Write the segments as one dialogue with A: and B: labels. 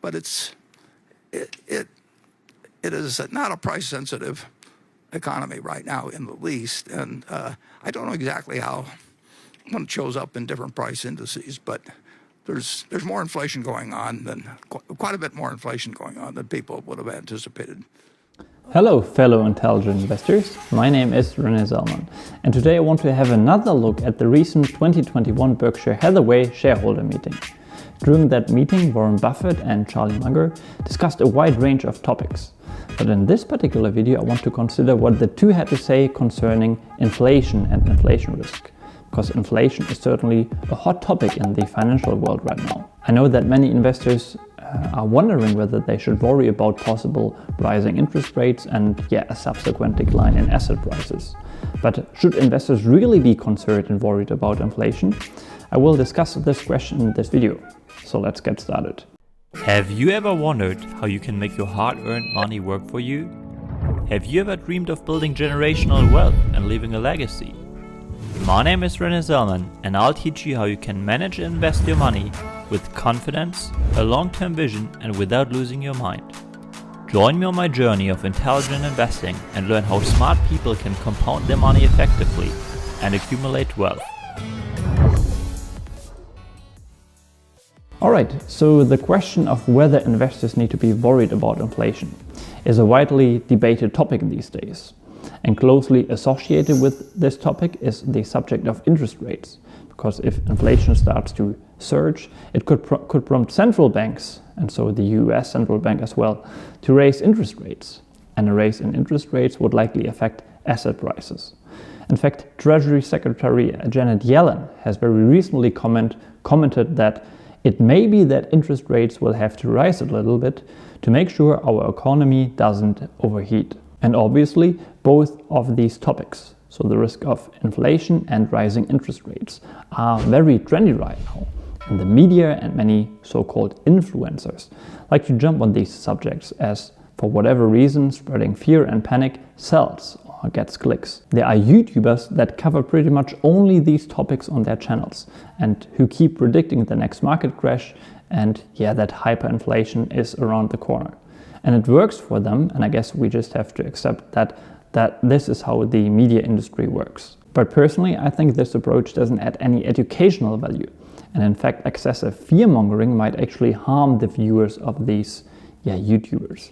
A: but it is not a price-sensitive economy right now in the least, and I don't know exactly how when it shows up in different price indices, but there's more inflation going on than quite a bit more inflation going on than people would have anticipated.
B: Hello fellow intelligent investors, my name is René Zellman, and today I want to have another look at the recent 2021 Berkshire Hathaway shareholder meeting. During that meeting, Warren Buffett and Charlie Munger discussed a wide range of topics. But in this particular video I want to consider what the two had to say concerning inflation and inflation risk. Because inflation is certainly a hot topic in the financial world right now. I know that many investors are wondering whether they should worry about possible rising interest rates and a subsequent decline in asset prices. But should investors really be concerned and worried about inflation? I will discuss this question in this video. So let's get started.
C: Have you ever wondered how you can make your hard-earned money work for you? Have you ever dreamed of building generational wealth and leaving a legacy? My name is René Zellman, and I'll teach you how you can manage and invest your money with confidence, a long-term vision, and without losing your mind. Join me on my journey of intelligent investing and learn how smart people can compound their money effectively and accumulate wealth.
B: Alright, so the question of whether investors need to be worried about inflation is a widely debated topic these days. And closely associated with this topic is the subject of interest rates. Because if inflation starts to surge, it could prompt central banks, and so the US central bank as well, to raise interest rates. And a raise in interest rates would likely affect asset prices. In fact, Treasury Secretary Janet Yellen has very recently commented that it may be that interest rates will have to rise a little bit to make sure our economy doesn't overheat. And obviously, both of these topics, so the risk of inflation and rising interest rates, are very trendy right now. And the media and many so-called influencers like to jump on these subjects as, for whatever reason, spreading fear and panic sells or gets clicks. There are YouTubers that cover pretty much only these topics on their channels and who keep predicting the next market crash and that hyperinflation is around the corner. And it works for them, and I guess we just have to accept that this is how the media industry works. But personally, I think this approach doesn't add any educational value. And in fact, excessive fear-mongering might actually harm the viewers of these YouTubers.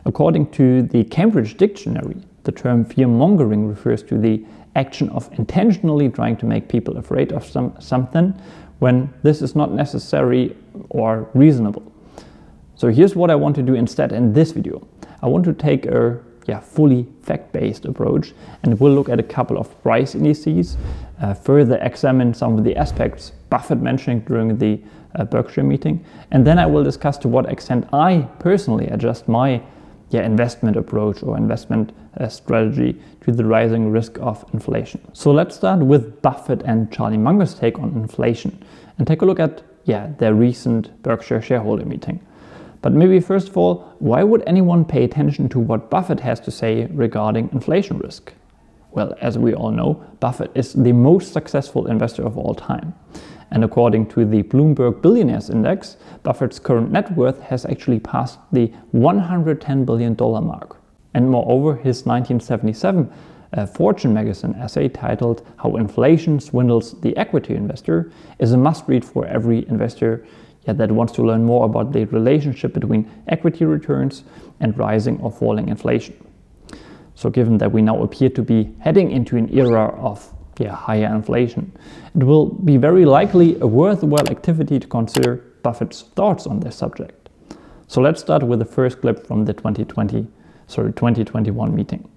B: According to the Cambridge Dictionary, the term fear-mongering refers to the action of intentionally trying to make people afraid of something when this is not necessary or reasonable. So here's what I want to do instead in this video. I want to take a fully fact-based approach, and we'll look at a couple of price indices, further examine some of the aspects Buffett mentioned during the Berkshire meeting, and then I will discuss to what extent I personally adjust my investment approach or investment strategy to the rising risk of inflation. So let's start with Buffett and Charlie Munger's take on inflation and take a look at their recent Berkshire shareholder meeting. But maybe first of all, why would anyone pay attention to what Buffett has to say regarding inflation risk? Well, as we all know, Buffett is the most successful investor of all time. And according to the Bloomberg Billionaires Index, Buffett's current net worth has actually passed the $110 billion mark. And moreover, his 1977 Fortune magazine essay titled How Inflation Swindles the Equity Investor is a must-read for every investor that wants to learn more about the relationship between equity returns and rising or falling inflation. So given that we now appear to be heading into an era of higher inflation, it will be very likely a worthwhile activity to consider Buffett's thoughts on this subject. So let's start with the first clip from the 2021 meeting.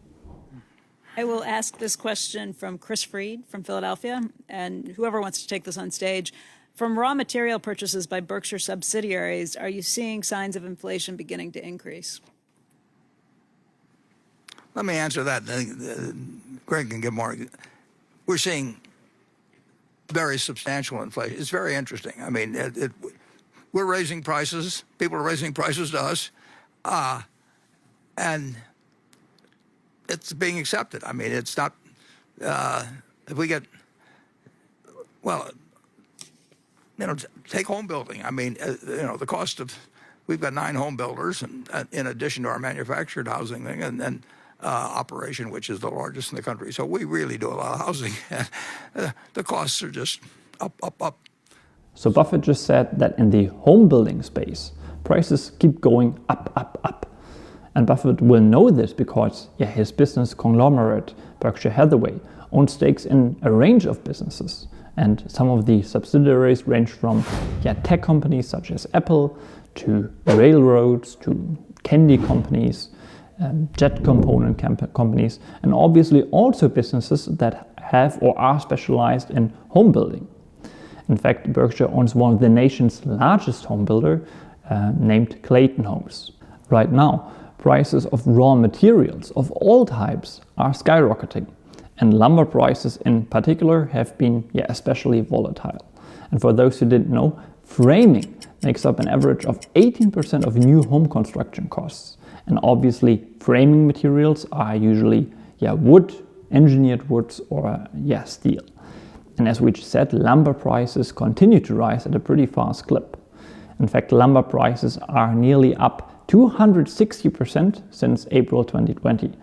D: I will ask this question from Chris Freed from Philadelphia, and whoever wants to take this on stage. From raw material purchases by Berkshire subsidiaries, are you seeing signs of inflation beginning to increase?
A: Let me answer that. Greg can give more. We're seeing very substantial inflation. It's very interesting. I mean, we're raising prices. People are raising prices to us. And it's being accepted. I mean, it's not, if we get, well, take home building. I mean, the cost of we've got 9 home builders, and in addition to our manufactured housing thing, and then operation, which is the largest in the country. So we really do a lot of housing. The costs are just up, up, up.
B: So Buffett just said that in the home building space, prices keep going up, up, up. And Buffett will know this because his business conglomerate, Berkshire Hathaway, owns stakes in a range of businesses. And some of the subsidiaries range from tech companies such as Apple, to railroads, to candy companies, jet component companies, and obviously also businesses that have or are specialized in home building. In fact, Berkshire owns one of the nation's largest home builder, named Clayton Homes. Right now, prices of raw materials of all types are skyrocketing, and lumber prices in particular have been especially volatile. And for those who didn't know, framing makes up an average of 18% of new home construction costs. And obviously, framing materials are usually wood, engineered woods, or steel. And as we just said, lumber prices continue to rise at a pretty fast clip. In fact, lumber prices are nearly up 260% since April 2020.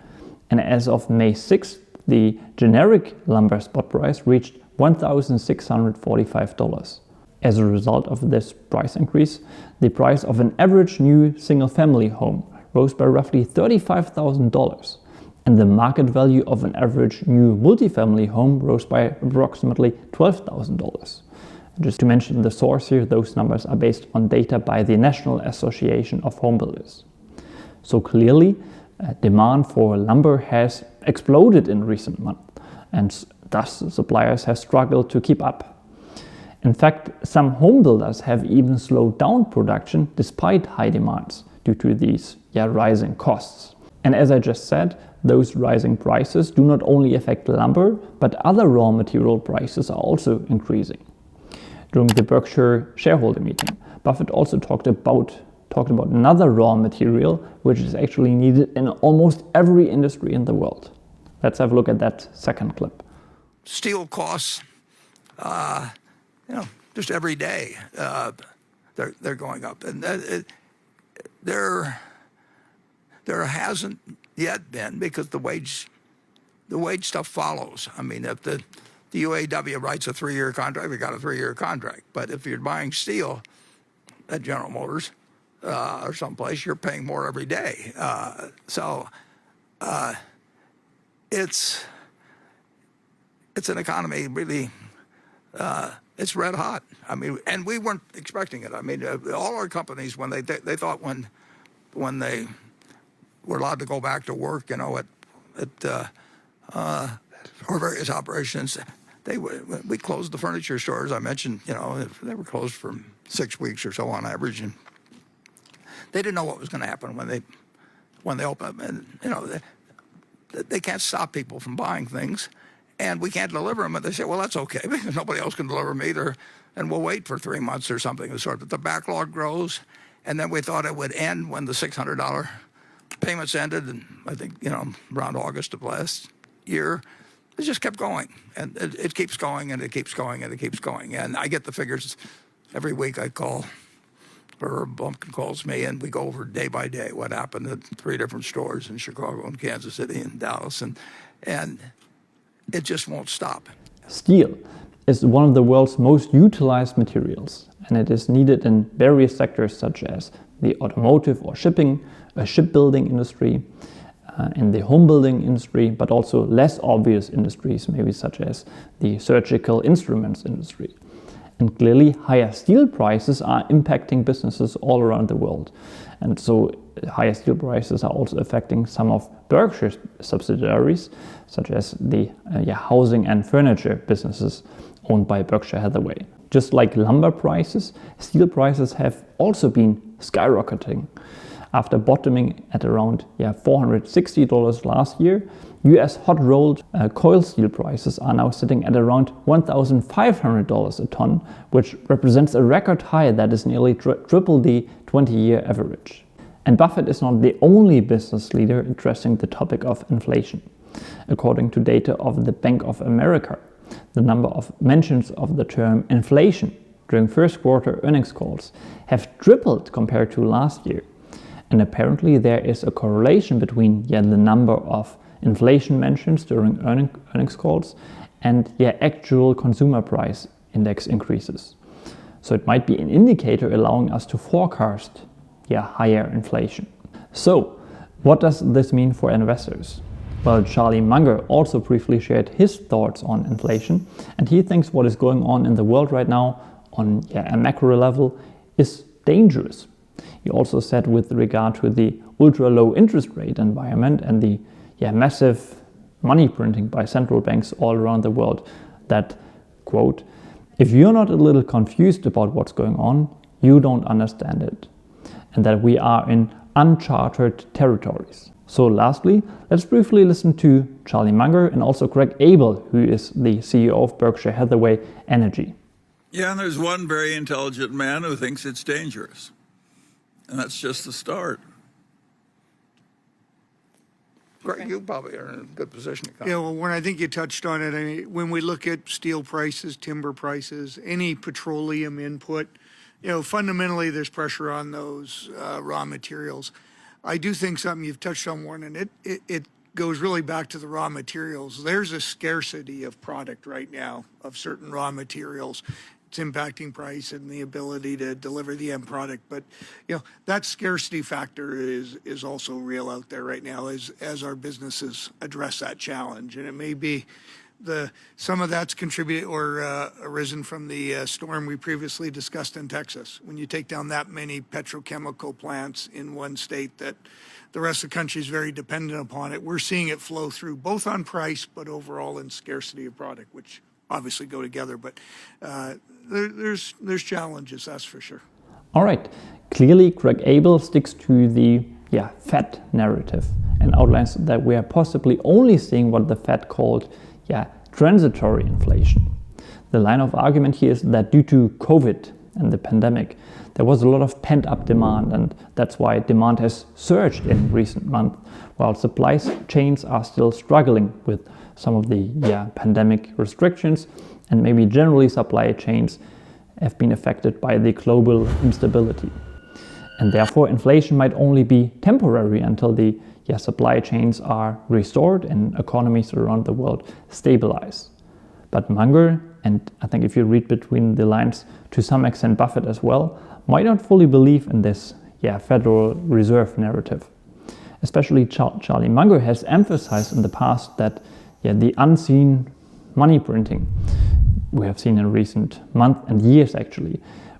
B: And as of May 6th, the generic lumber spot price reached $1,645. As a result of this price increase, the price of an average new single-family home rose by roughly $35,000, and the market value of an average new multifamily home rose by approximately $12,000. Just to mention the source here, those numbers are based on data by the National Association of Home Builders. So clearly, demand for lumber has exploded in recent months, and thus suppliers have struggled to keep up. In fact, some home builders have even slowed down production despite high demands due to these rising costs. And as I just said, those rising prices do not only affect lumber, but other raw material prices are also increasing. During the Berkshire shareholder meeting, Buffett also talked about another raw material which is actually needed in almost every industry in the world. Let's have a look at that second clip.
A: Steel costs, just every day, they're going up, and there hasn't yet been, because the wage stuff follows. I mean, if the UAW writes a 3-year contract, we got a 3-year contract. But if you're buying steel at General Motors or someplace, you're paying more every day. It's an economy really. It's red hot. I mean, and we weren't expecting it. I mean, all our companies, when they thought when they were allowed to go back to work, at or various operations, we closed the furniture stores. I mentioned, they were closed for 6 weeks or so on average, and they didn't know what was going to happen when they open. And they can't stop people from buying things. And we can't deliver them. And they say, well, that's okay, because nobody else can deliver them either. And we'll wait for 3 months or something of the sort. But the backlog grows. And then we thought it would end when the $600 payments ended. And I think, around August of last year, it just kept going. And it keeps going, and it keeps going, and it keeps going. And I get the figures every week. I call, or Bumpkin calls me, and we go over day by day what happened at 3 different stores in Chicago and Kansas City and Dallas. And it just won't stop.
B: Steel is one of the world's most utilized materials, and it is needed in various sectors such as the automotive or shipbuilding industry, in the home building industry, but also less obvious industries, maybe such as the surgical instruments industry. And clearly, higher steel prices are impacting businesses all around the world. And so higher steel prices are also affecting some of Berkshire's subsidiaries, such as the housing and furniture businesses owned by Berkshire Hathaway. Just like lumber prices, steel prices have also been skyrocketing. After bottoming at around $460 last year, US hot-rolled coil steel prices are now sitting at around $1,500 a ton, which represents a record high that is nearly triple the 20-year average. And Buffett is not the only business leader addressing the topic of inflation. According to data of the Bank of America, the number of mentions of the term inflation during first quarter earnings calls have tripled compared to last year. And apparently there is a correlation between the number of inflation mentions during earnings calls and actual consumer price index increases. So it might be an indicator allowing us to forecast higher inflation. So what does this mean for investors? Well, Charlie Munger also briefly shared his thoughts on inflation, and he thinks what is going on in the world right now on a macro level is dangerous. He also said with regard to the ultra low interest rate environment and the massive money printing by central banks all around the world that, quote, "If you're not a little confused about what's going on, you don't understand it," and that we are in uncharted territories. So lastly, let's briefly listen to Charlie Munger and also Greg Abel, who is the CEO of Berkshire Hathaway Energy.
E: Yeah, and there's one very intelligent man who thinks it's dangerous. And that's just the start.
A: Greg, you probably are in a good position to comment.
F: Yeah, well, when I think you touched on it, I mean, when we look at steel prices, timber prices, any petroleum input, fundamentally there's pressure on those raw materials. I do think something you've touched on, Warren, and it goes really back to the raw materials. There's a scarcity of product right now of certain raw materials. It's impacting price and the ability to deliver the end product. But, that scarcity factor is also real out there right now as our businesses address that challenge. And it may be some of that's contributed or arisen from the storm we previously discussed in Texas. When you take down that many petrochemical plants in one state that the rest of the country is very dependent upon it, we're seeing it flow through both on price but overall in scarcity of product, which obviously go together. But there's challenges, that's for sure.
B: All right. Clearly, Greg Abel sticks to the Fed narrative and outlines that we are possibly only seeing what the Fed called transitory inflation. The line of argument here is that due to COVID and the pandemic, there was a lot of pent-up demand, and that's why demand has surged in recent months, while supply chains are still struggling with some of the pandemic restrictions, and maybe generally supply chains have been affected by the global instability. And therefore inflation might only be temporary until the supply chains are restored and economies around the world stabilize. But Munger, and I think if you read between the lines, to some extent Buffett as well, might not fully believe in this Federal Reserve narrative. Especially Charlie Munger has emphasized in the past that the unseen money printing we have seen in recent months and years actually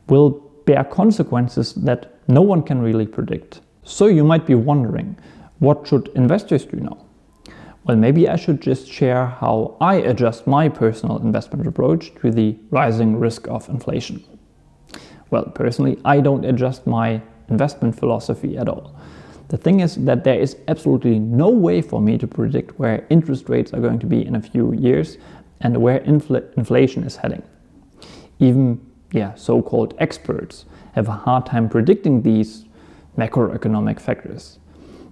B: will bear consequences that no one can really predict. So you might be wondering, what should investors do now? Well, maybe I should just share how I adjust my personal investment approach to the rising risk of inflation. Well, personally, I don't adjust my investment philosophy at all. The thing is that there is absolutely no way for me to predict where interest rates are going to be in a few years and where inflation is heading. Even so-called experts have a hard time predicting these macroeconomic factors.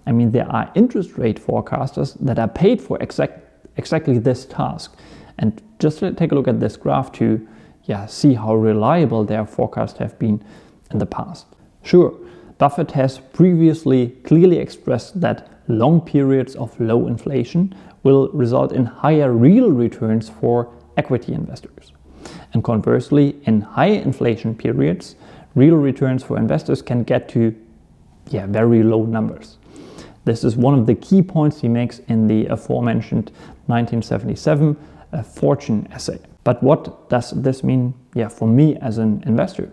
B: I mean, there are interest rate forecasters that are paid for exactly this task. And just take a look at this graph to see how reliable their forecasts have been in the past. Sure, Buffett has previously clearly expressed that long periods of low inflation will result in higher real returns for equity investors. And conversely, in high inflation periods, real returns for investors can get to very low numbers. This is one of the key points he makes in the aforementioned 1977 Fortune essay. But what does this mean for me as an investor?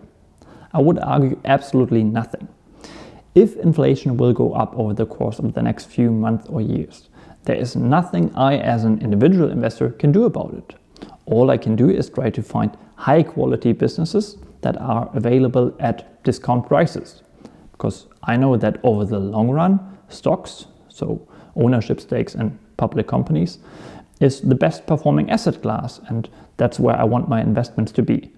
B: I would argue absolutely nothing. If inflation will go up over the course of the next few months or years, there is nothing I as an individual investor can do about it. All I can do is try to find high quality businesses that are available at discount prices. Because I know that over the long run, stocks, so ownership stakes in public companies, is the best performing asset class, and that's where I want my investments to be,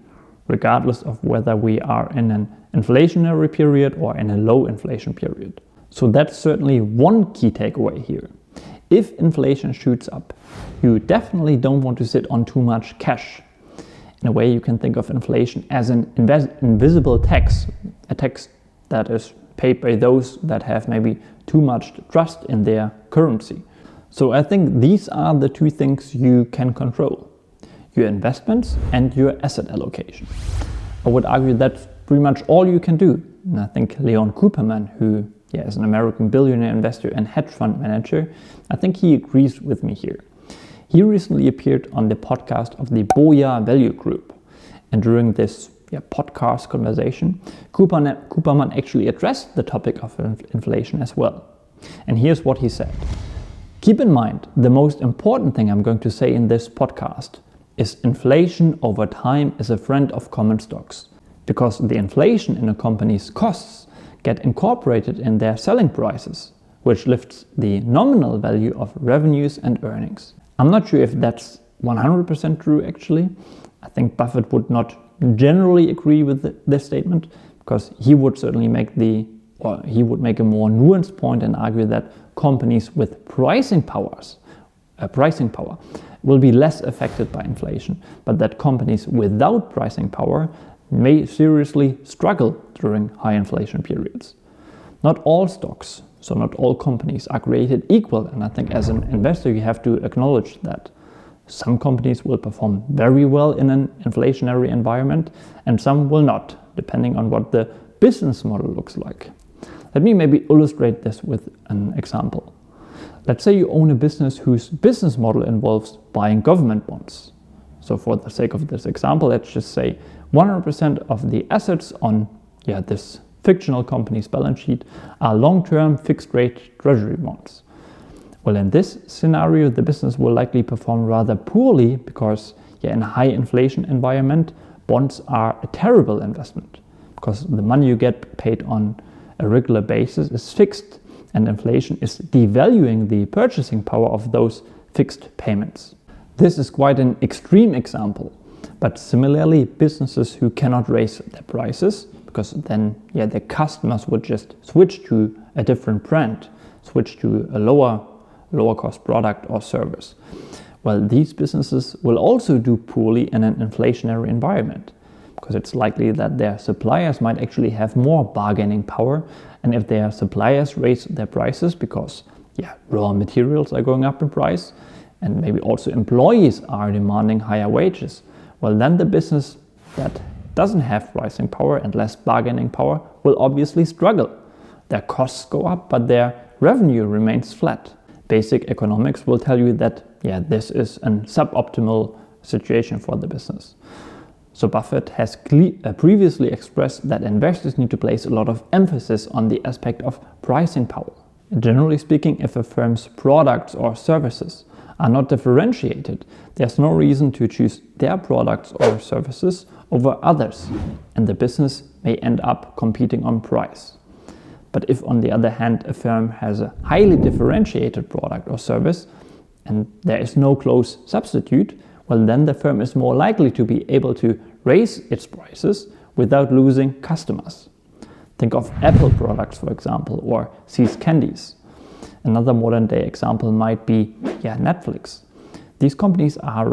B: regardless of whether we are in an inflationary period or in a low inflation period. So that's certainly one key takeaway here. If inflation shoots up, you definitely don't want to sit on too much cash. In a way, you can think of inflation as an invisible tax, a tax that is paid by those that have maybe too much trust in their currency. So I think these are the two things you can control: your investments and your asset allocation. I would argue that's pretty much all you can do. And I think Leon Cooperman, who is an American billionaire investor and hedge fund manager, I think he agrees with me here. He recently appeared on the podcast of the Boya Value Group. And during this podcast conversation, Cooperman actually addressed the topic of inflation as well. And here's what he said. Keep in mind, the most important thing I'm going to say in this podcast is inflation over time is a friend of common stocks, because the inflation in a company's costs get incorporated in their selling prices, which lifts the nominal value of revenues and earnings. I'm not sure if that's 100% true actually. I think Buffett would not generally agree with this statement, because he would certainly make a more nuanced point and argue that companies with pricing power will be less affected by inflation, but that companies without pricing power may seriously struggle during high inflation periods. Not all stocks, so not all companies are created equal, and I think as an investor you have to acknowledge that. Some companies will perform very well in an inflationary environment and some will not, depending on what the business model looks like. Let me maybe illustrate this with an example. Let's say you own a business whose business model involves buying government bonds. So for the sake of this example, let's just say 100% of the assets on this fictional company's balance sheet are long-term fixed-rate treasury bonds. Well, in this scenario, the business will likely perform rather poorly because in a high inflation environment, bonds are a terrible investment because the money you get paid on a regular basis is fixed, and inflation is devaluing the purchasing power of those fixed payments. This is quite an extreme example, but similarly, businesses who cannot raise their prices, because then their customers would just switch to a different brand, switch to a lower cost product or service. Well, these businesses will also do poorly in an inflationary environment, because it's likely that their suppliers might actually have more bargaining power, and if their suppliers raise their prices because raw materials are going up in price and maybe also employees are demanding higher wages, well, then the business that doesn't have pricing power and less bargaining power will obviously struggle. Their costs go up, but their revenue remains flat. Basic economics will tell you that this is a suboptimal situation for the business. So Buffett has previously expressed that investors need to place a lot of emphasis on the aspect of pricing power. Generally speaking, if a firm's products or services are not differentiated, there's no reason to choose their products or services over others, and the business may end up competing on price. But if, on the other hand, a firm has a highly differentiated product or service and there is no close substitute, well, then the firm is more likely to be able to raise its prices without losing customers. Think of Apple products, for example, or See's Candies. Another modern day example might be Netflix. These companies are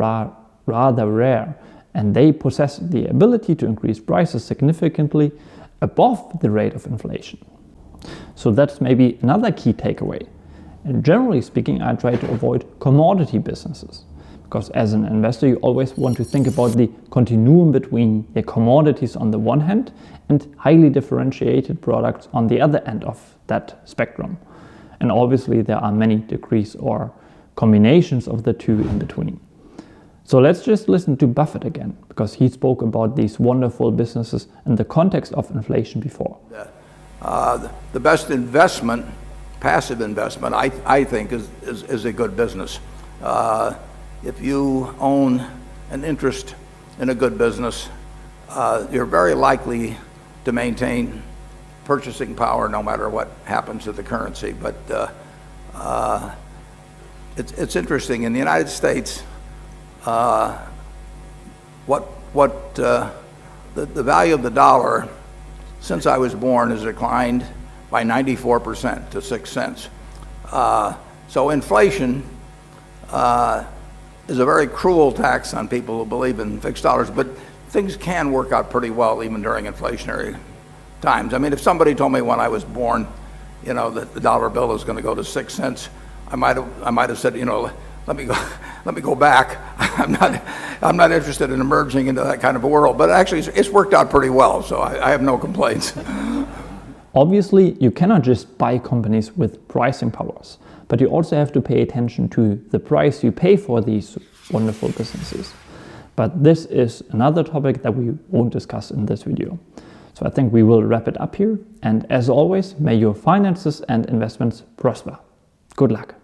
B: rather rare, and they possess the ability to increase prices significantly above the rate of inflation. So that's maybe another key takeaway. And generally speaking, I try to avoid commodity businesses, because as an investor, you always want to think about the continuum between the commodities on the one hand and highly differentiated products on the other end of that spectrum. And obviously there are many degrees or combinations of the two in between. So let's just listen to Buffett again, because he spoke about these wonderful businesses in the context of inflation before.
A: The best investment, passive investment, I think is a good business. If you own an interest in a good business, you're very likely to maintain purchasing power no matter what happens to the currency. But it's interesting. In the United States, the value of the dollar since I was born has declined by 94% to 6 cents. So inflation is a very cruel tax on people who believe in fixed dollars, but things can work out pretty well even during inflationary times. I mean, if somebody told me when I was born, that the dollar bill is going to go to 6 cents, I might have said, let me go back. I'm not interested in emerging into that kind of a world. But actually, it's worked out pretty well, so I have no complaints.
B: Obviously, you cannot just buy companies with pricing powers, but you also have to pay attention to the price you pay for these wonderful businesses. But this is another topic that we won't discuss in this video. So I think we will wrap it up here. And as always, may your finances and investments prosper. Good luck.